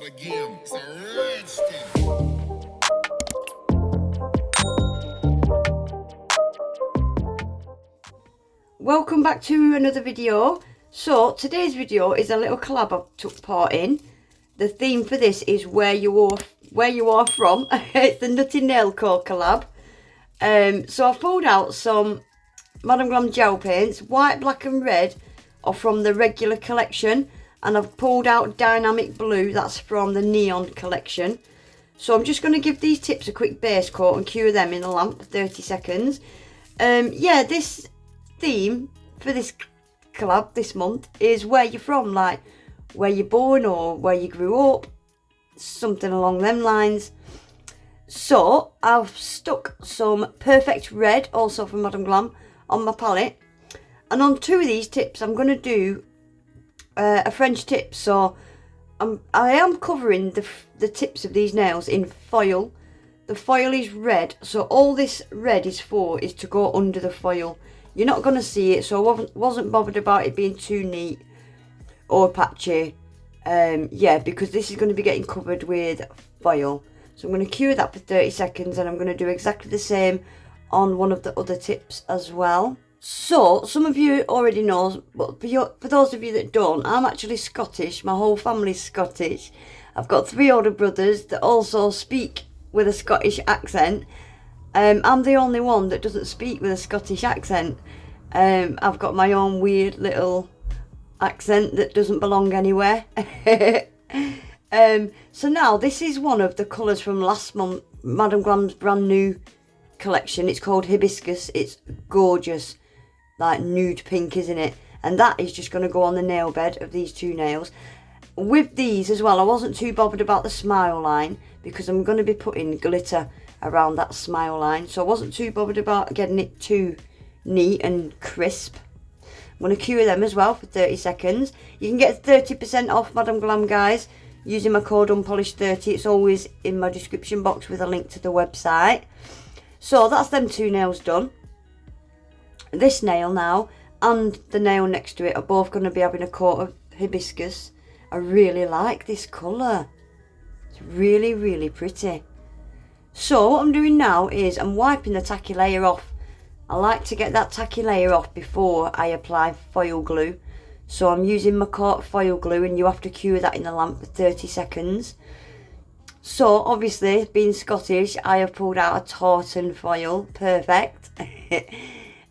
start again. It's a red stick. Welcome back to another video. So today's video is a little collab I took part in. The theme for this is where you are from. It's the Nutty Nail Co collab. So I've pulled out some Madam Glam gel paints. White, black and red are from the regular collection, and I've pulled out dynamic blue, that's from the neon collection. So I'm just going to give these tips a quick base coat and cure them in the lamp for 30 seconds. Yeah, this theme for this collab this month is where you're from, like where you're born or where you grew up, something along them lines. So I've stuck some Perfect Red, also from Madam Glam, on my palette, and on two of these tips I'm going to do a French tip. So I am covering the tips of these nails in foil. The foil is red, so all this red is for is to go under the foil. You're not going to see it, so I wasn't bothered about it being too neat or patchy. Yeah, because this is going to be getting covered with foil. So I'm going to cure that for 30 seconds, and I'm going to do exactly the same on one of the other tips as well. So some of you already know, but for those of you that don't, I'm actually Scottish. My whole family's Scottish. I've got 3 older brothers that also speak with a Scottish accent. I'm the only one that doesn't speak with a Scottish accent. I've got my own weird little accent that doesn't belong anywhere. So now this is one of the colours from last month, Madam Glam's brand new collection. It's called Hibiscus. It's gorgeous, like nude pink, isn't it? And that is just going to go on the nail bed of these two nails. With these as well, I wasn't too bothered about the smile line because I'm going to be putting glitter around that smile line, so I wasn't too bothered about getting it too neat and crisp. I'm going to cure them as well for 30 seconds. You can get 30% off Madam Glam, guys, using my code unpolished30. It's always in my description box with a link to the website. So that's them two nails done. This nail now and the nail next to it are both going to be having a coat of hibiscus. I really like this colour. It's really, really pretty. So what I'm doing now is I'm wiping the tacky layer off. I like to get that tacky layer off before I apply foil glue. So I'm using my coat foil glue, and you have to cure that in the lamp for 30 seconds. So obviously, being Scottish, I have pulled out a tartan foil. Perfect.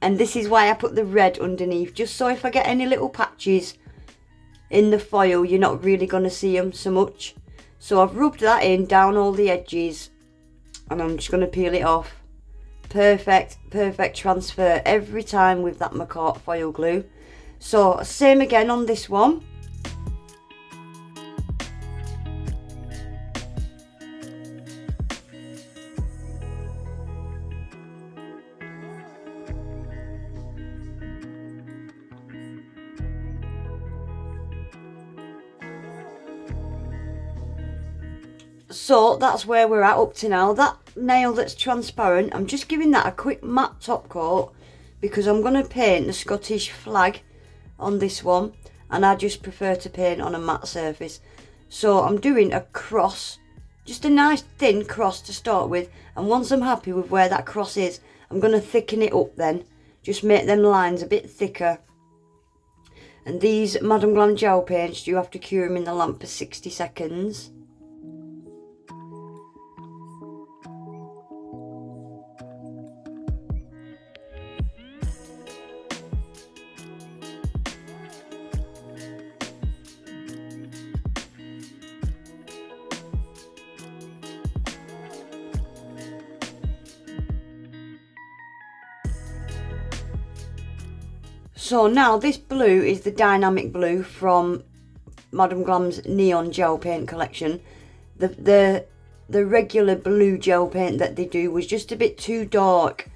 And this is why I put the red underneath, just so if I get any little patches in the foil, you're not really going to see them so much. So I've rubbed that in down all the edges, and I'm just going to peel it off. Perfect transfer every time with that McCart foil glue. So same again on this one. So that's where we're at up to now. That nail that's transparent, I'm just giving that a quick matte top coat because I'm going to paint the Scottish flag on this one, and I just prefer to paint on a matte surface. So I'm doing a cross, just a nice thin cross to start with, and once I'm happy with where that cross is, I'm going to thicken it up then, just make them lines a bit thicker. And these Madam Glam gel paints, you have to cure them in the lamp for 60 seconds. So now this blue is the dynamic blue from Madam Glam's neon gel paint collection. The regular blue gel paint that they do was just a bit too dark.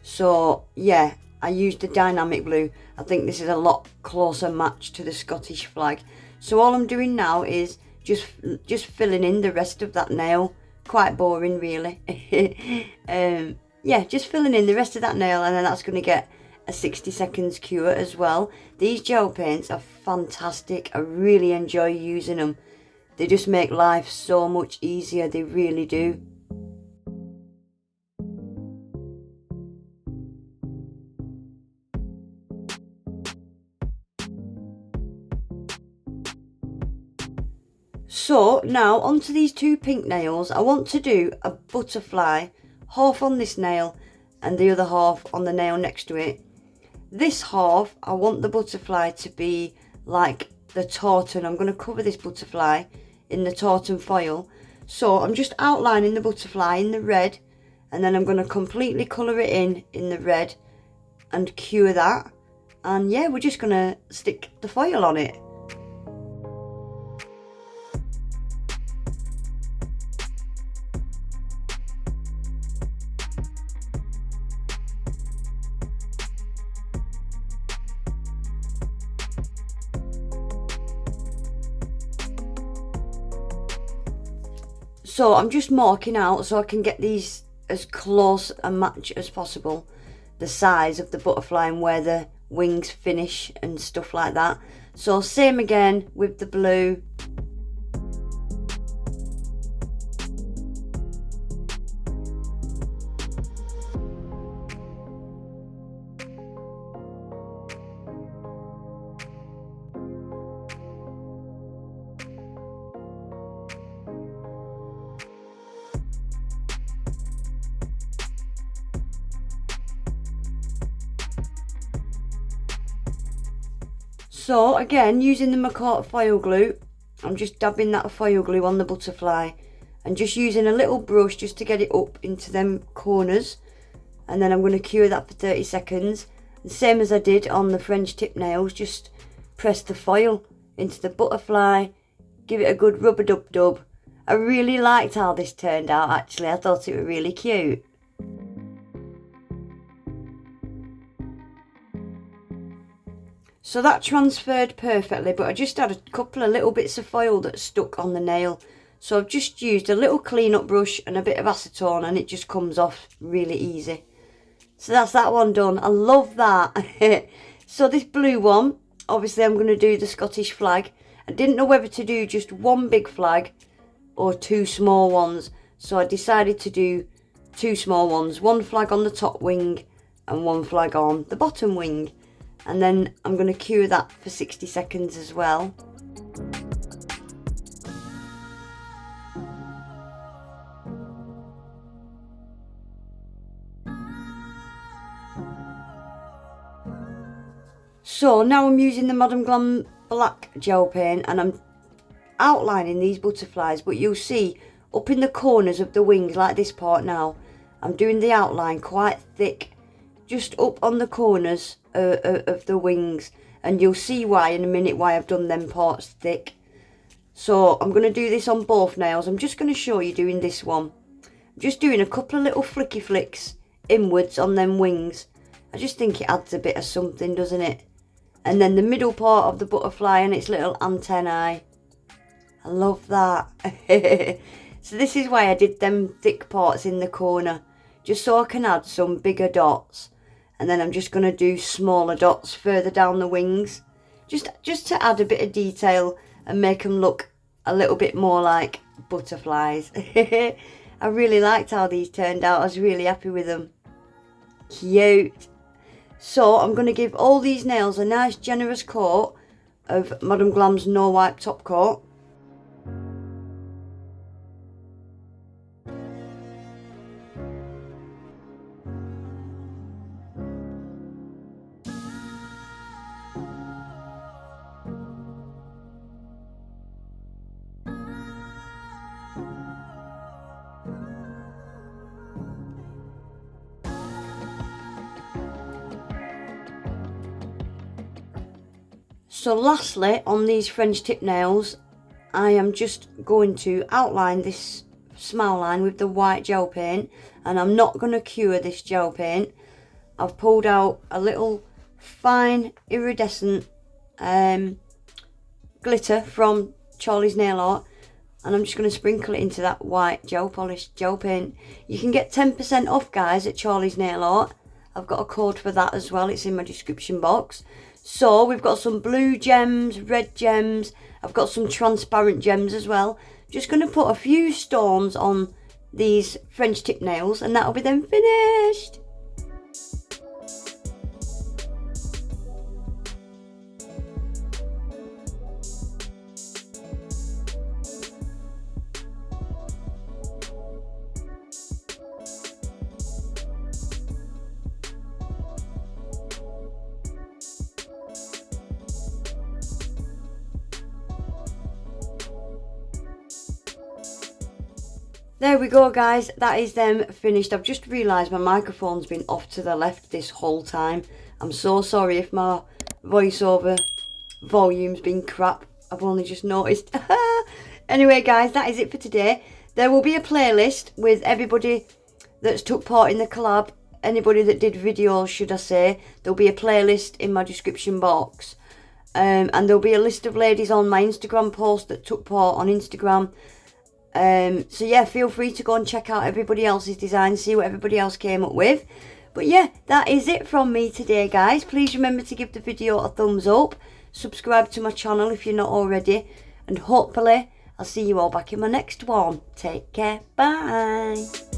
So yeah, I used the dynamic blue. I think this is a lot closer match to the Scottish flag. So all I'm doing now is just filling in the rest of that nail. Quite boring really. Yeah, just filling in the rest of that nail, and then that's going to get a 60 seconds cure as well. These gel paints are fantastic. I really enjoy using them. They just make life so much easier, they really do. So now onto these two pink nails. I want to do a butterfly, half on this nail and the other half on the nail next to it. This half, I want the butterfly to be like the tartan. I'm going to cover this butterfly in the tartan foil. So I'm just outlining the butterfly in the red, and then I'm going to completely colour it in the red and cure that. And yeah, we're just going to stick the foil on it. So I'm just marking out so I can get these as close a match as possible, the size of the butterfly and where the wings finish and stuff like that. So same again with the blue. So again, using the McCart foil glue, I'm just dabbing that foil glue on the butterfly and just using a little brush just to get it up into them corners, and then I'm going to cure that for 30 seconds. The same as I did on the French tip nails, just press the foil into the butterfly, give it a good rub-a-dub-dub. I really liked how this turned out actually, I thought it was really cute. So that transferred perfectly, but I just had a couple of little bits of foil that stuck on the nail. So I've just used a little clean up brush and a bit of acetone, and it just comes off really easy. So that's that one done. I love that. So this blue one, obviously I'm going to do the Scottish flag. I didn't know whether to do just one big flag or two small ones. So I decided to do two small ones. One flag on the top wing and one flag on the bottom wing. And then I'm going to cure that for 60 seconds as well. So now I'm using the Madam Glam black gel paint and I'm outlining these butterflies, but you'll see up in the corners of the wings, like this part now, I'm doing the outline quite thick, just up on the corners of the wings, and you'll see why in a minute why I've done them parts thick. So I'm going to do this on both nails. I'm just going to show you doing this one. I'm just doing a couple of little flicky flicks inwards on them wings. I just think it adds a bit of something, doesn't it? And then the middle part of the butterfly and its little antennae. I love that. So this is why I did them thick parts in the corner, just so I can add some bigger dots. And then I'm just going to do smaller dots further down the wings, just to add a bit of detail and make them look a little bit more like butterflies. I really liked how these turned out. I was really happy with them. Cute. So I'm going to give all these nails a nice generous coat of Madam Glam's No Wipe Top Coat. So lastly, on these French tip nails, I am just going to outline this smile line with the white gel paint, and I'm not going to cure this gel paint. I've pulled out a little fine iridescent glitter from Charlie's Nail Art, and I'm just going to sprinkle it into that white gel polish gel paint. You can get 10% off, guys, at Charlie's Nail Art. I've got a code for that as well, it's in my description box. So we've got some blue gems, red gems. I've got some transparent gems as well. Just going to put a few stones on these French tip nails and that'll be then finished. There we go guys, that is them finished. I've just realised my microphone's been off to the left this whole time. I'm so sorry if my voiceover volume's been crap. I've only just noticed. Anyway guys, that is it for today. There will be a playlist with everybody that's took part in the collab. Anybody that did videos, should I say. There'll be a playlist in my description box. And there'll be a list of ladies on my Instagram post that took part on Instagram. So yeah, feel free to go and check out everybody else's designs, see what everybody else came up with. But yeah, that is it from me today guys. Please remember to give the video a thumbs up, subscribe to my channel if you're not already, and hopefully I'll see you all back in my next one. Take care, bye.